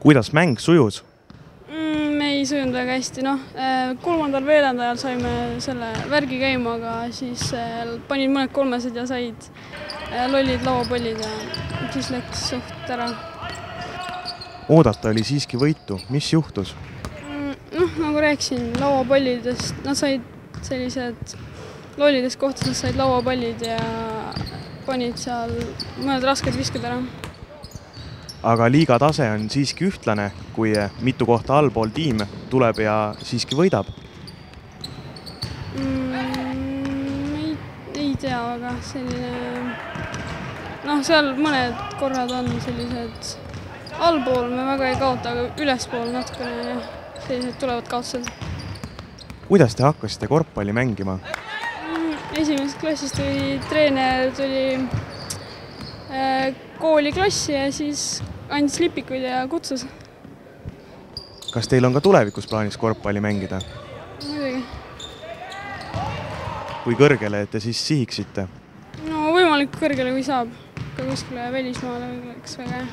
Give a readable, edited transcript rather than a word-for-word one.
Kuidas mäng sujus? Me ei sujunud väga hästi, kolmandal veerandajal saime selle värgi käima, aga siis panid mõned kolmesed ja said lollid lauapallid ja siis läks suht ära. Oodata oli siiski võitu. Mis juhtus? Nagu rääkisin, lauapallidest, nad said sellised lollidest kohtades said lauapallid ja panid seal mõned rasked viskad ära. Aga liiga tase on siiski ühtlane, kui mitu kohta allpool tiim tuleb ja siiski võidab. Ei tea, aga selline... seal mõned korrad on sellised... Allpool me väga ei kaota, aga ülespool natukene sellised tulevad kaotused. Kuidas te hakkasite korvpalli mängima? Esimesest klassist treener tuli kooli klassi ja siis andis lipikuid ja kutsus. Kas teil on ka tulevikus plaanis korvpalli mängida? Muidugi. Kui kõrgele te siis sihiksite? Võimalik kõrgele, kui saab. Ka kuskile välismaale oleks väga hea.